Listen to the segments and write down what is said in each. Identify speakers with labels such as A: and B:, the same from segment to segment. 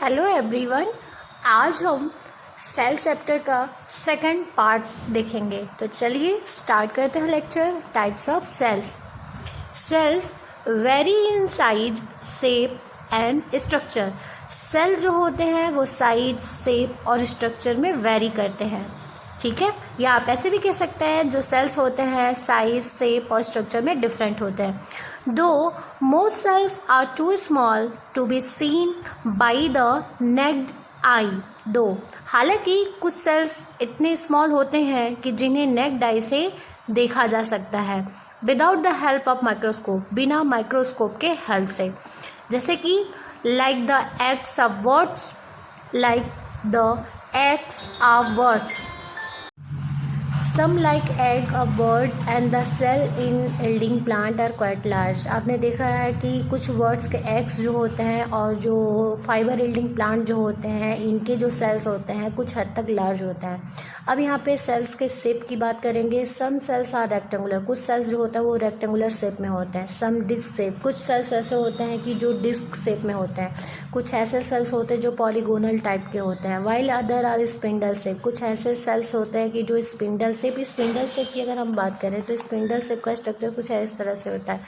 A: Hello everyone. आज हम cell chapter का सेकंड पार्ट देखेंगे। तो चलिए स्टार्ट करते हैं lecture. Types of cells. Cells vary in size, shape and structure. Cell जो होते हैं वो साइज, शेप और स्ट्रक्चर में वेरी करते हैं। ठीक है, या आप ऐसे भी कह सकते हैं जो सेल्स होते हैं साइज, शेप और स्ट्रक्चर में डिफरेंट होते हैं। Though most cells are too small to be seen by the naked eye. Though हालांकि कुछ सेल्स इतने स्मॉल होते हैं कि जिन्हें नेक्ड आई से देखा जा सकता है without the help of microscope, बिना माइक्रोस्कोप के हेल्प से। जैसे कि like the eggs of birds, like the eggs of birds. Some like egg of bird and the cell in yielding plant are quite large। आपने देखा है कि कुछ बर्ड्स के एग्स जो होते हैं और जो फाइबर यील्डिंग प्लांट जो होते हैं इनके जो सेल्स होते हैं कुछ हद तक लार्ज होते हैं। अब यहाँ पे सेल्स के शेप की बात करेंगे। सम सेल्स आर रेक्टेंगुलर, कुछ सेल्स जो होता है वो रेक्टेंगुलर शेप में होते हैं। सम डिस्क शेप, कुछ सेल्स ऐसे होते हैं कि जो डिस्क शेप में होते हैं। कुछ ऐसे सेल्स होते हैं जो पॉलीगोनल टाइप के होते हैं। While other are spindle shape, कुछ ऐसे सेल्स होते हैं कि जो स्पिंडल शेप की अगर हम बात करें तो स्पिंडल शेप का स्ट्रक्चर कुछ इस तरह से होता है।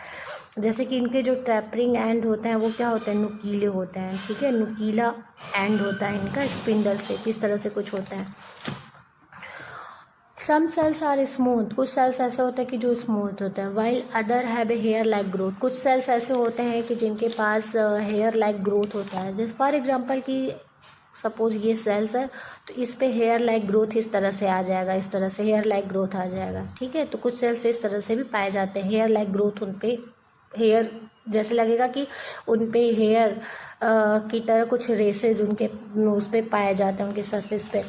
A: जैसे कि इनके जो ट्रैपरिंग एंड होते हैं वो क्या होते हैं, नुकीले होते हैं। ठीक है, नुकीला एंड होता है इनका। स्पिंडल शेप इस तरह से कुछ होता है। सम सेल्स आर स्मूथ, कुछ सेल्स ऐसे होते हैं कि जो स्मूथ होते हैं। While other have a hair like growth, कुछ सेल्स ऐसे होते हैं कि जिनके पास हेयर लाइक ग्रोथ होता है। जैसे फॉर एग्जांपल कि सपोज ये सेल्स है तो इस पे हेयर लाइक ग्रोथ इस तरह से आ जाएगा, इस तरह से हेयर लाइक ग्रोथ आ जाएगा। ठीक है, तो कुछ सेल्स इस तरह से भी पाए जाते हैं। हेयर लाइक ग्रोथ, उन पे हेयर जैसे लगेगा कि उन पे हेयर की तरह कुछ रेसेज उनके उस पर पाए जाते हैं, उनके सरफेस पे।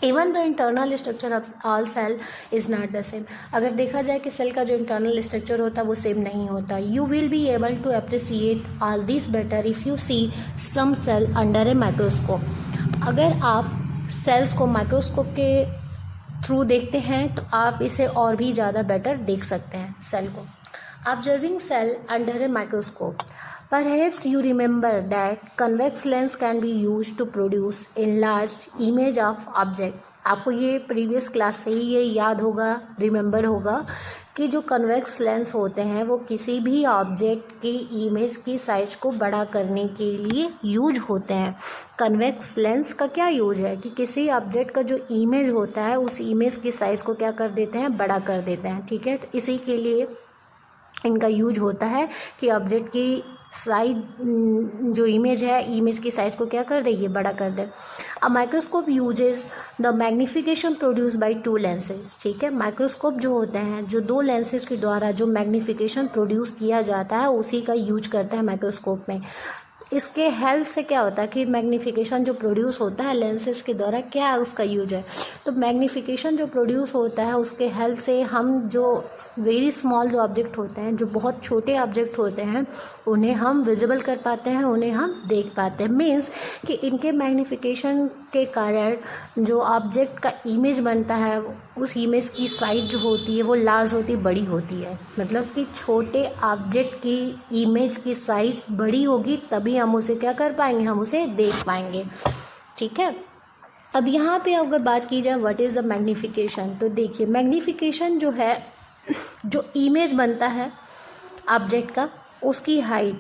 A: Even the internal structure of all cell is not the same. अगर देखा जाए कि सेल का जो इंटरनल स्ट्रक्चर होता है वो सेम नहीं होता। You will be able to appreciate all this better if you see some cell under a microscope. अगर आप सेल्स को माइक्रोस्कोप के थ्रू देखते हैं तो आप इसे और भी ज़्यादा बेटर देख सकते हैं सेल को। Observing cell under a microscope. Perhaps you remember that convex lens can be used to produce enlarged image of object। आपको ये प्रीवियस क्लास से ही ये याद होगा, रिमेंबर होगा कि जो कन्वेक्स लेंस होते हैं वो किसी भी ऑब्जेक्ट की इमेज की साइज को बड़ा करने के लिए यूज होते हैं। कन्वेक्स लेंस का क्या यूज है कि किसी ऑब्जेक्ट का जो इमेज होता है उस इमेज की साइज को क्या कर देते हैं, बड़ा कर देते हैं। ठीक है, तो इसी के लिए इनका यूज होता है कि ऑब्जेक्ट की साइज जो इमेज है, इमेज की साइज को क्या कर दे, ये बड़ा कर दे। A microscope uses the magnification produce by two lenses. ठीक है, माइक्रोस्कोप जो होते हैं जो दो लेंसेज के द्वारा जो मैग्निफिकेशन प्रोड्यूस किया जाता है उसी का यूज करता है माइक्रोस्कोप में। इसके हेल्प से क्या होता है कि मैग्निफिकेशन जो प्रोड्यूस होता है लेंसेज के द्वारा, क्या उसका यूज है, तो मैग्निफिकेशन जो प्रोड्यूस होता है उसके हेल्प से हम जो वेरी स्मॉल जो ऑब्जेक्ट होते हैं, जो बहुत छोटे ऑब्जेक्ट होते हैं, उन्हें हम विजिबल कर पाते हैं, उन्हें हम देख पाते हैं। मीन्स कि इनके मैग्निफिकेशन के कारण जो ऑब्जेक्ट का इमेज बनता है उस इमेज की साइज जो होती है वो लार्ज होती है, बड़ी होती है। मतलब कि छोटे ऑब्जेक्ट की इमेज की साइज बड़ी होगी तभी हम उसे क्या कर पाएंगे, हम उसे देख पाएंगे। ठीक है, अब यहाँ पे अगर बात की जाए व्हाट इज़ द मैग्निफिकेशन, तो देखिए मैग्निफिकेशन जो है, जो इमेज बनता है ऑब्जेक्ट का उसकी हाइट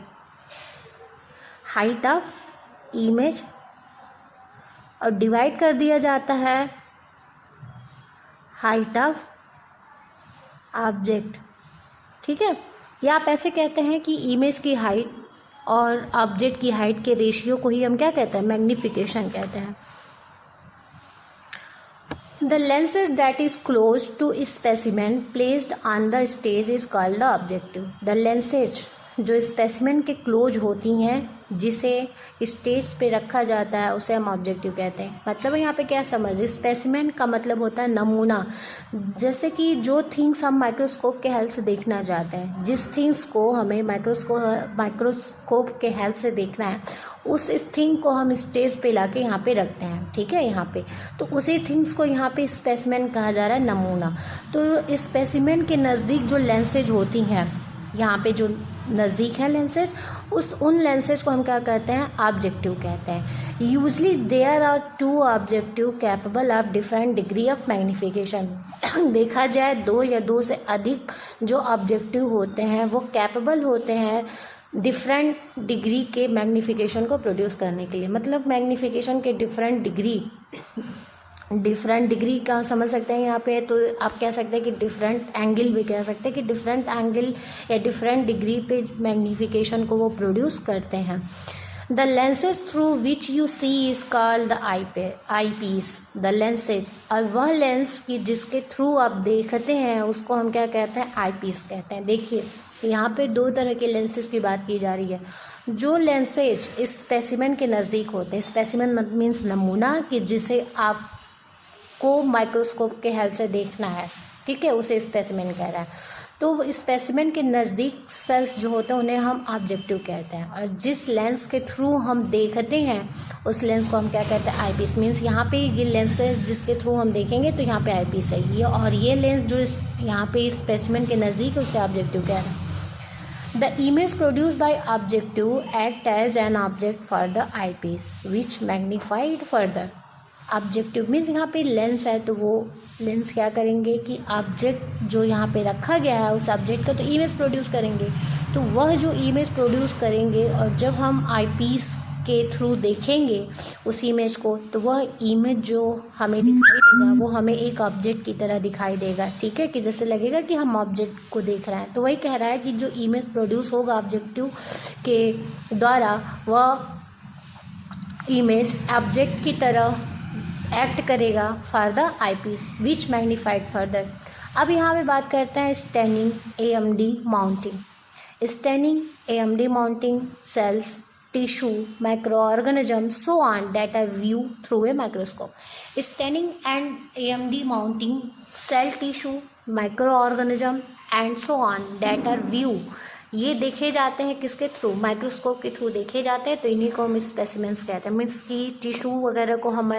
A: ऑफ इमेज और डिवाइड कर दिया जाता है हाइट ऑफ ऑब्जेक्ट। ठीक है, या आप ऐसे कहते हैं कि इमेज की हाइट और ऑब्जेक्ट की हाइट के रेशियो को ही हम क्या कहते हैं, मैग्निफिकेशन कहते हैं। The lenses that is close to specimen placed on the stage is called the objective. The lenses जो स्पेसिमेन के क्लोज होती हैं जिसे स्टेज पे रखा जाता है उसे हम ऑब्जेक्टिव कहते हैं। मतलब यहाँ पे क्या समझ, स्पेसिमेन का मतलब होता है नमूना। जैसे कि जो थिंग्स हम माइक्रोस्कोप के हेल्प से देखना चाहते हैं, जिस थिंग्स को हमें माइक्रोस्कोप के हेल्प से देखना है उस थिंग को हम स्टेज पे लाके यहाँ पे रखते हैं। ठीक है, यहाँ पे तो उसी थिंग्स को यहाँ पे स्पेसिमेन कहा जा रहा है, नमूना। तो स्पेसिमेन के नज़दीक जो लेंसेज होती हैं, यहाँ पे जो नज़दीक है लेंसेज, उन लेंसेज को हम क्या कहते हैं, ऑब्जेक्टिव कहते हैं। Usually there are 2 objective capable of different degree of magnification. देखा जाए 2 या 2 से अधिक जो ऑब्जेक्टिव होते हैं वो कैपेबल होते हैं डिफरेंट डिग्री के मैग्नीफिकेशन को प्रोड्यूस करने के लिए। मतलब मैग्नीफिकेशन के डिफरेंट डिग्री का समझ सकते हैं यहाँ पे, तो आप कह सकते हैं कि डिफरेंट एंगल भी कह सकते हैं कि डिफरेंट एंगल या डिफरेंट डिग्री पे मैग्नीफिकेशन को वो प्रोड्यूस करते हैं। The lenses through which you see is called the eyepiece. The lenses, और वह लेंस की जिसके थ्रू आप देखते हैं उसको हम क्या कहते हैं, आई पीस कहते हैं। देखिए यहाँ पे 2 तरह के लेंसेज की बात की जा रही है। जो लेंसेज इस स्पेसिमेन के नज़दीक होते हैं, स्पेसिमेन मीन्स नमूना कि जिसे आप को माइक्रोस्कोप के हेल्प से देखना है, ठीक है, उसे स्पेसिमेन कह रहा है। तो स्पेसिमेन के नज़दीक सेल्स जो होते हैं उन्हें हम ऑब्जेक्टिव कहते हैं, और जिस लेंस के थ्रू हम देखते हैं उस लेंस को हम क्या कहते हैं, आई पीस। मीन्स यहाँ पे ये लेंसेज जिसके थ्रू हम देखेंगे तो यहाँ पे आई पीस है ये, और ये लेंस जो यहाँ पे स्पेसिमेन के नज़दीक है उसे ऑब्जेक्टिव कह रहे हैं। The image produce by objective act as an object for the eyepiece which magnified further. Objective means यहाँ पे लेंस है, तो वो लेंस क्या करेंगे कि ऑब्जेक्ट जो यहाँ पे रखा गया है उस ऑब्जेक्ट का तो इमेज प्रोड्यूस करेंगे। तो वह जो इमेज प्रोड्यूस करेंगे और जब हम आई पीस के थ्रू देखेंगे उस इमेज को तो वह इमेज जो हमें दिखाई देगा वो हमें एक ऑब्जेक्ट की तरह दिखाई देगा, ठीक है, कि जैसे लगेगा कि हम ऑब्जेक्ट को देख रहे हैं। तो वही कह रहा है कि जो इमेज प्रोड्यूस होगा ऑब्जेक्टिव के द्वारा वह इमेज ऑब्जेक्ट की तरह एक्ट करेगा for the eyepiece which magnified further. अब यहाँ पे बात करते हैं staining AMD mounting. Staining AMD mounting cells, tissue, microorganism so on that are view through a microscope. Staining and AMD mounting cell, tissue, microorganism and so on that are view, ये देखे जाते हैं किसके through, microscope के through देखे जाते हैं। तो इन्हीं को हम स्पेसिमेंस कहते हैं। मीन्स की टिश्यू वगैरह को हम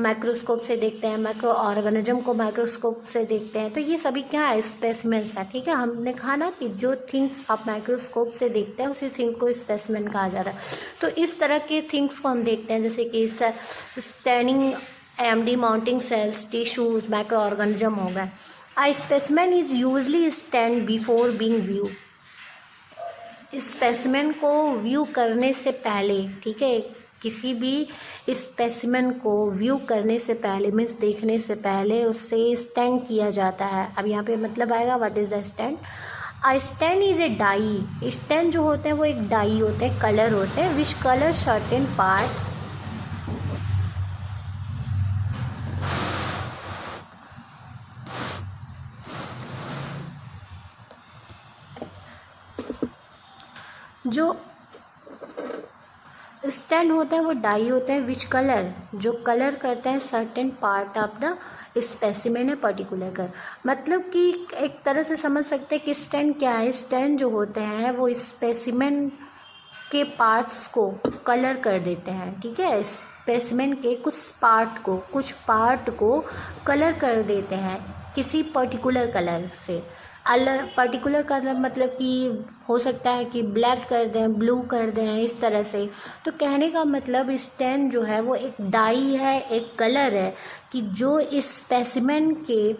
A: माइक्रोस्कोप से देखते हैं, माइक्रो ऑर्गेनिज्म को माइक्रोस्कोप से देखते हैं। तो ये सभी क्या है, स्पेसिमेंस है, ठीक है। हमने कहा ना कि जो थिंग्स आप माइक्रोस्कोप से देखते हैं उसी थिंग को स्पेसिमेन कहा जा रहा है। तो इस तरह के थिंग्स को हम देखते हैं, जैसे कि staining AMD mounting cells, tissues, microorganism हो गए। A specimen is usually stand before being viewed. Specimen को व्यू करने से पहले, ठीक है, किसी भी स्पेसिमेन को व्यू करने से पहले मीन्स देखने से पहले उससे स्टैंड किया जाता है। अब यहाँ पे मतलब आएगा what is the stain. A stain is a dye. Stain जो होते हैं वो एक डाई होते हैं, कलर होते हैं, विच कलर सर्टेन पार्ट जो स्टैंड होता है वो डाई होता है, विच कलर जो कलर करता है certain part of the specimen है पर्टिकुलर कर। मतलब कि एक तरह से समझ सकते हैं कि स्टैंड क्या है। स्टैंड जो होते हैं वो स्पेसिमेन के पार्ट्स को कलर कर देते हैं, ठीक है। स्पेसिमेन के कुछ पार्ट को कलर कर देते हैं किसी पर्टिकुलर कलर से। अलग पर्टिकुलर कलर मतलब कि हो सकता है कि ब्लैक कर दें, ब्लू कर दें, इस तरह से। तो कहने का मतलब स्टैंड जो है वो एक डाई है, एक कलर है कि जो इस स्पेसिमेन के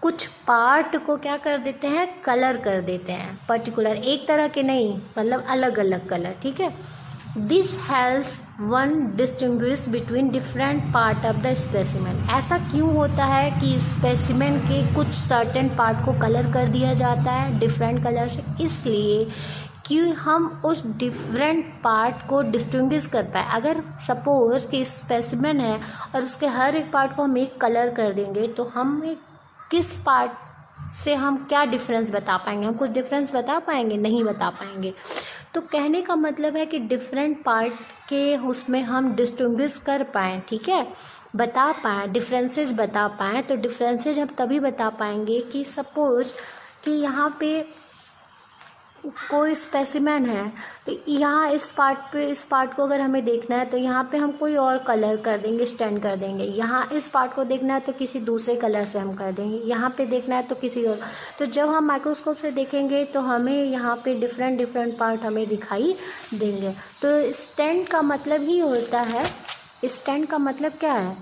A: कुछ पार्ट को क्या कर देते हैं, कलर कर देते हैं। पर्टिकुलर एक तरह के नहीं, मतलब अलग अलग कलर, ठीक है। This helps one distinguish between different part of the specimen. ऐसा क्यों होता है कि स्पेसिमेन के कुछ सर्टेन पार्ट को कलर कर दिया जाता है डिफरेंट कलर से, इसलिए कि हम उस डिफरेंट पार्ट को डिस्टिंग्विश कर पाए। अगर सपोज कि स्पेसिमेन है और उसके हर एक पार्ट को हम एक कलर कर देंगे तो हम किस पार्ट से हम क्या डिफरेंस बता पाएंगे, हम कुछ डिफरेंस बता पाएंगे, नहीं बता पाएंगे। तो कहने का मतलब है कि डिफरेंट पार्ट के उसमें हम डिस्टिंग्विश कर पाएँ, ठीक है, बता पाएँ, डिफरेंसेस बता पाएँ। तो डिफरेंसेस हम तभी बता पाएंगे कि सपोज कि यहाँ पे कोई स्पेसिमेन है, तो यहाँ इस पार्ट को अगर हमें देखना है तो यहाँ पे हम कोई और कलर कर देंगे, स्टैंड कर देंगे। यहाँ इस पार्ट को देखना है तो किसी दूसरे कलर से हम कर देंगे, यहाँ पे देखना है तो किसी और। तो जब हम माइक्रोस्कोप से देखेंगे तो हमें यहाँ पे डिफरेंट पार्ट हमें दिखाई देंगे। तो स्टैंड का मतलब ही होता है, स्टैंड का मतलब क्या है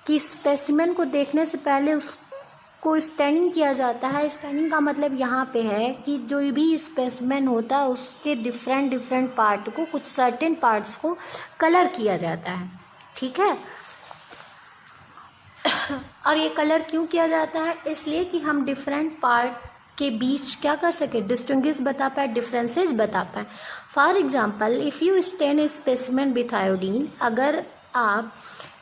A: कि स्पेसिमेन को देखने से पहले उसको स्टैंडिंग किया जाता है। स्टैंडिंग का मतलब यहाँ पे है कि जो भी स्पेसिमेन होता है उसके डिफरेंट पार्ट को, कुछ सर्टेन पार्ट्स को कलर किया जाता है, ठीक है। और ये कलर क्यों किया जाता है? इसलिए कि हम डिफरेंट पार्ट के बीच क्या कर सके, डिस्टिंग्विश बता पाए, डिफरेंसेस बता पाए। For example, if you stain a specimen with iodine, अगर आप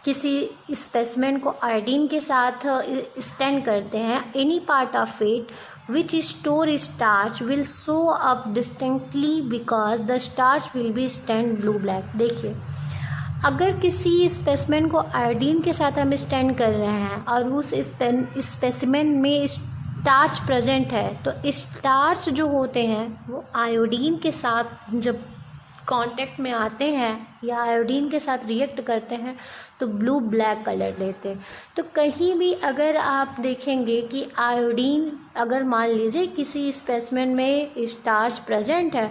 A: किसी स्पेसिमेन को आयोडीन के साथ स्टेन करते हैं, any part of it which store starch will show up distinctly because the starch will be stand blue black. देखिए, अगर किसी स्पेसिमेन को आयोडीन के साथ हम स्टेन कर रहे हैं और उस स्पेसिमेन में स्टार्च प्रेजेंट है, तो स्टार्च जो होते हैं वो आयोडीन के साथ जब कांटेक्ट में आते हैं या आयोडीन के साथ रिएक्ट करते हैं तो ब्लू ब्लैक कलर देते हैं। तो कहीं भी अगर आप देखेंगे कि आयोडीन, अगर मान लीजिए किसी स्पेसिमेन में स्टार्च प्रेजेंट है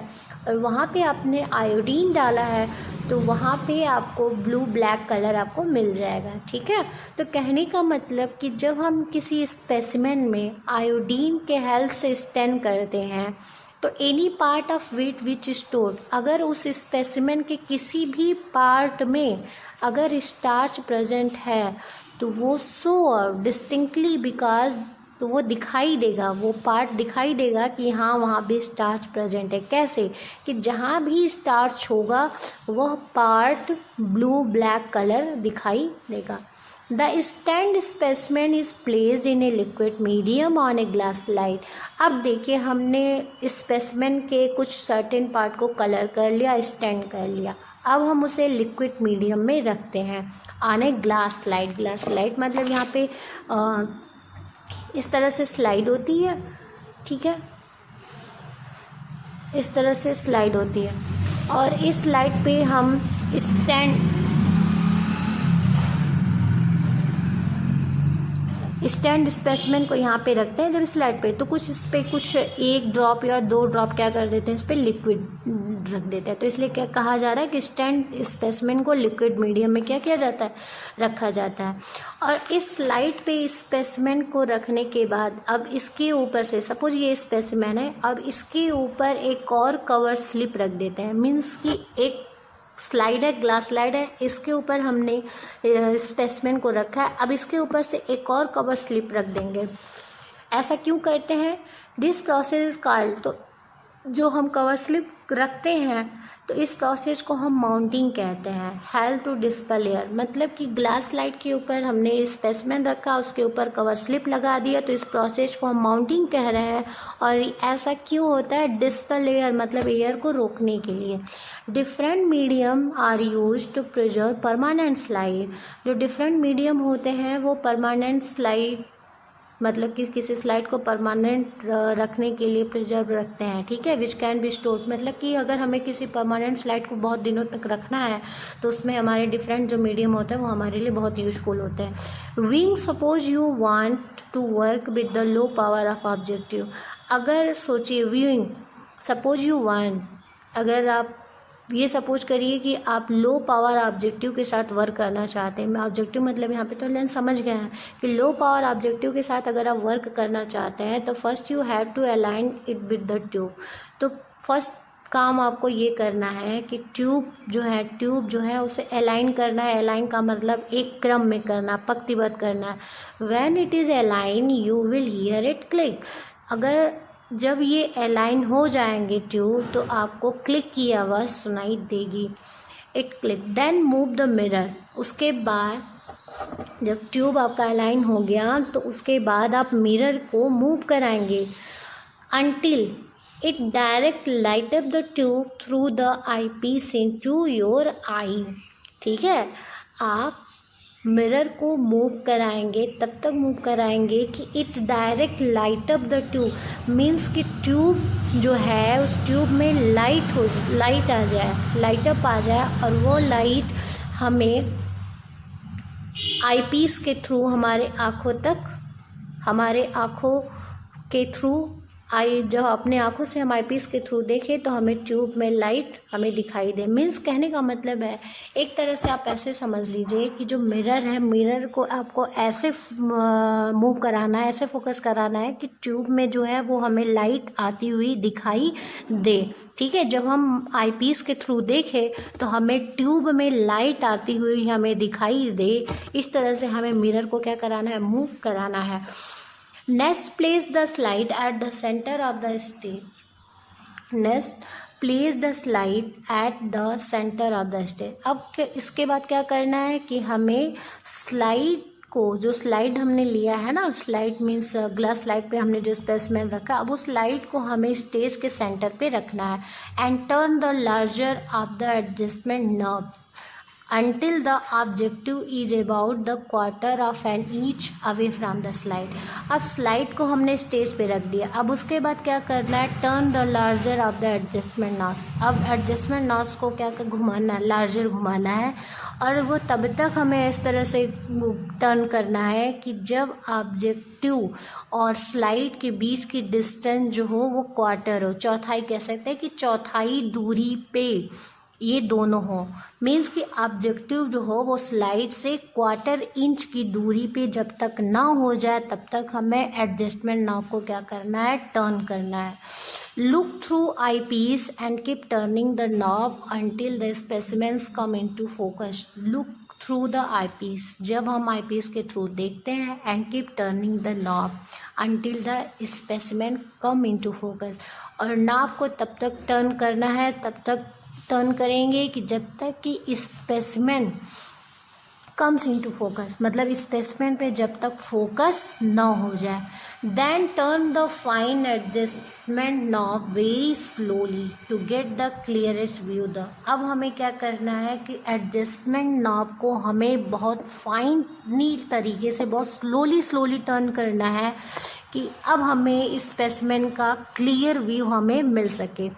A: और वहाँ पे आपने आयोडीन डाला है तो वहाँ पे आपको ब्लू ब्लैक कलर आपको मिल जाएगा, ठीक है। तो कहने का मतलब कि जब हम किसी स्पेसिमेन में आयोडीन के हेल्प से स्टेन करते हैं तो any part of wet which stored, अगर उस स्पेसिमेन के किसी भी पार्ट में अगर स्टार्च प्रेजेंट है तो वो शो डिस्टिंक्टली बिकॉज, तो वो दिखाई देगा, वो पार्ट दिखाई देगा कि हाँ वहाँ भी स्टार्च प्रेजेंट है। कैसे कि जहाँ भी स्टार्च होगा वह पार्ट ब्लू ब्लैक कलर दिखाई देगा। The stand specimen is placed in a liquid medium on a glass slide. अब देखिए, हमने स्पेसिमेन के कुछ सर्टेन पार्ट को कलर कर लिया, स्टैंड कर लिया। अब हम उसे लिक्विड मीडियम में रखते हैं on a glass slide. Glass slide मतलब यहाँ पे इस तरह से स्लाइड होती है, ठीक है, इस तरह से स्लाइड होती है और इस स्लाइड पे हम स्टैंड स्पेसिमेन को यहाँ पे रखते हैं जब स्लाइड पे, तो कुछ इस पे कुछ 1 ड्रॉप या 2 ड्रॉप क्या कर देते हैं, इस पे लिक्विड रख देते हैं। तो इसलिए क्या कहा जा रहा है कि स्टैंड स्पेसिमेन को लिक्विड मीडियम में क्या किया जाता है, रखा जाता है। और इस स्लाइड पे स्पेसिमेन को रखने के बाद अब इसके ऊपर से, सपोज ये स्पेसिमेन है, अब इसके ऊपर एक और कवर स्लिप रख देते हैं। मीन्स कि एक स्लाइड है, ग्लास स्लाइड है, इसके ऊपर हमने स्पेसिमेन को रखा है, अब इसके ऊपर से एक और कवर स्लिप रख देंगे। ऐसा क्यों करते हैं? दिस प्रोसेस इज कॉल्ड, तो जो हम कवर स्लिप रखते हैं तो इस प्रोसेस को हम माउंटिंग कहते हैं। हेल्प टू डिस्पेल लेयर, मतलब कि ग्लास स्लाइड के ऊपर हमने स्पेसिमेन रखा, उसके ऊपर कवर स्लिप लगा दिया, तो इस प्रोसेस को हम माउंटिंग कह रहे हैं। और ऐसा क्यों होता है? डिस्पेल लेयर मतलब एयर को रोकने के लिए। Different medium are use to preserve permanent slide. जो डिफरेंट मीडियम होते हैं वो परमानेंट स्लाइड मतलब कि किसी स्लाइड को परमानेंट रखने के लिए प्रिजर्व रखते हैं, ठीक है। विच कैन बी स्टोर्ड, मतलब कि अगर हमें किसी परमानेंट स्लाइड को बहुत दिनों तक रखना है तो उसमें हमारे डिफरेंट जो मीडियम होता है वो हमारे लिए बहुत यूजफुल होते हैं। Viewing, suppose you want to work with the low power of objective. अगर सोचिए, व्यूइंग, सपोज यू वांट, अगर आप ये सपोज करिए कि आप लो पावर ऑब्जेक्टिव के साथ वर्क करना चाहते हैं। मैं ऑब्जेक्टिव मतलब यहाँ पे तो लेंस समझ गए हैं कि लो पावर ऑब्जेक्टिव के साथ अगर आप वर्क करना चाहते हैं तो first you have to align it with the tube. तो फर्स्ट काम आपको ये करना है कि ट्यूब जो है उसे अलाइन करना है। अलाइन का मतलब एक क्रम में करना, पंक्तिबद्ध करना है। When it is align you will hear it click. अगर जब ये अलाइन हो जाएंगे ट्यूब तो आपको क्लिक की आवाज़ सुनाई देगी, it click. Then move the mirror. उसके बाद जब ट्यूब आपका अलाइन हो गया तो उसके बाद आप मिरर को मूव कराएंगे until it direct light up the tube through the eyepiece into your eye। ठीक है, आप मिरर को मूव कराएंगे, तब तक मूव कराएंगे कि it direct light up the tube, means कि ट्यूब जो है उस ट्यूब में लाइट आ जाए, लाइट अप आ जाए, और वो लाइट हमें आईपीस के थ्रू हमारे आँखों के थ्रू जब अपने आँखों से हम आईपीस के थ्रू देखें तो हमें ट्यूब में लाइट हमें दिखाई दे। मीन्स कहने का मतलब है, एक तरह से आप ऐसे समझ लीजिए कि जो मिरर है, मिरर को आपको ऐसे मूव कराना है, ऐसे फोकस कराना है कि ट्यूब में जो है वो हमें लाइट आती हुई दिखाई दे। ठीक है, जब हम आईपीस के थ्रू देखें तो हमें ट्यूब में लाइट आती हुई हमें दिखाई दे। इस तरह से हमें मिरर को क्या कराना है, मूव कराना है। Next, place the slide at the center of the stage. Next, place the slide at the center of the stage. अब इसके बाद क्या करना है कि हमें स्लाइड को, जो स्लाइड हमने लिया है ना, स्लाइड मीन्स ग्लास स्लाइड पे हमने जो स्पेसिमेन रखा, अब उस स्लाइड को हमें स्टेज के सेंटर पे रखना है। And turn the larger of the adjustment knobs until the objective is about the quarter of an inch away from the slide. अब स्लाइड को हमने स्टेज पे रख दिया, अब उसके बाद क्या करना है, turn the larger of the adjustment knobs. अब एडजस्टमेंट नॉब्स को क्या घुमाना है, लार्जर घुमाना है, और वो तब तक हमें इस तरह से टर्न करना है कि जब ऑब्जेक्टिव और स्लाइड के बीच की डिस्टेंस जो हो वो क्वार्टर हो, चौथाई कह सकते हैं कि चौथाई दूरी पे ये दोनों हो। मीन्स कि ऑब्जेक्टिव जो हो वो स्लाइड से क्वार्टर इंच की दूरी पे जब तक ना हो जाए तब तक हमें एडजस्टमेंट नॉब को क्या करना है, टर्न करना है। Look through eyepiece and keep turning the knob until the specimens come into focus. Look through the eyepiece, जब हम आई पीस के थ्रू देखते हैं, and keep turning the knob until the specimen come into focus, और knob को तब तक टर्न करना है, तब तक टर्न करेंगे कि जब तक कि स्पेसिमेन कम्स इनटू फोकस, मतलब स्पेसिमेन पे जब तक फोकस ना हो जाए। Then turn the fine adjustment knob very slowly to get the clearest view the. अब हमें क्या करना है कि एडजस्टमेंट नॉब को हमें बहुत फाइनली तरीके से, बहुत स्लोली टर्न करना है कि अब हमें स्पेसिमेन का क्लियर व्यू हमें मिल सके।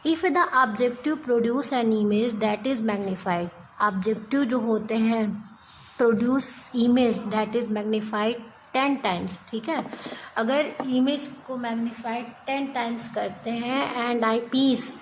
A: If the objective produce an image that is magnified, objective जो होते हैं produce image that is magnified 10 times. ठीक है, अगर इमेज को मैग्नीफाइड 10 टाइम्स करते हैं and eyepiece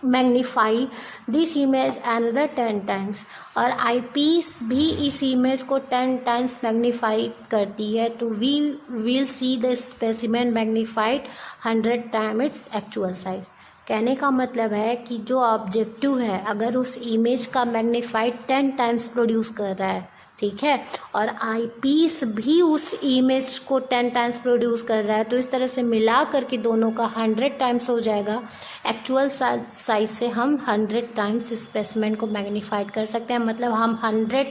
A: magnify this image another 10 times, और आई पीस भी इस इमेज को 10 टाइम्स मैग्नीफाई करती है, तो we will see the specimen magnified 100 time its actual size. कहने का मतलब है कि जो ऑब्जेक्टिव है अगर उस इमेज का मैग्नीफाइड 10 टाइम्स प्रोड्यूस कर रहा है, ठीक है, और आई पीस भी उस इमेज को 10 टाइम्स प्रोड्यूस कर रहा है, तो इस तरह से मिला करके दोनों का 100 टाइम्स हो जाएगा। एक्चुअल साइज से हम 100 टाइम्स स्पेसिमेन को मैग्नीफाइड कर सकते हैं, मतलब हम 100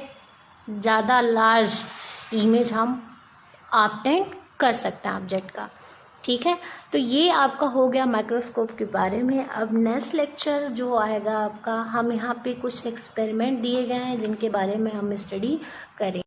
A: ज़्यादा लार्ज इमेज हम ऑब्टेन कर सकते हैं ऑब्जेक्ट का। ठीक है, तो ये आपका हो गया माइक्रोस्कोप के बारे में। अब नेक्स्ट लेक्चर जो आएगा आपका, हम यहाँ पे कुछ एक्सपेरिमेंट दिए गए हैं जिनके बारे में हम स्टडी करें।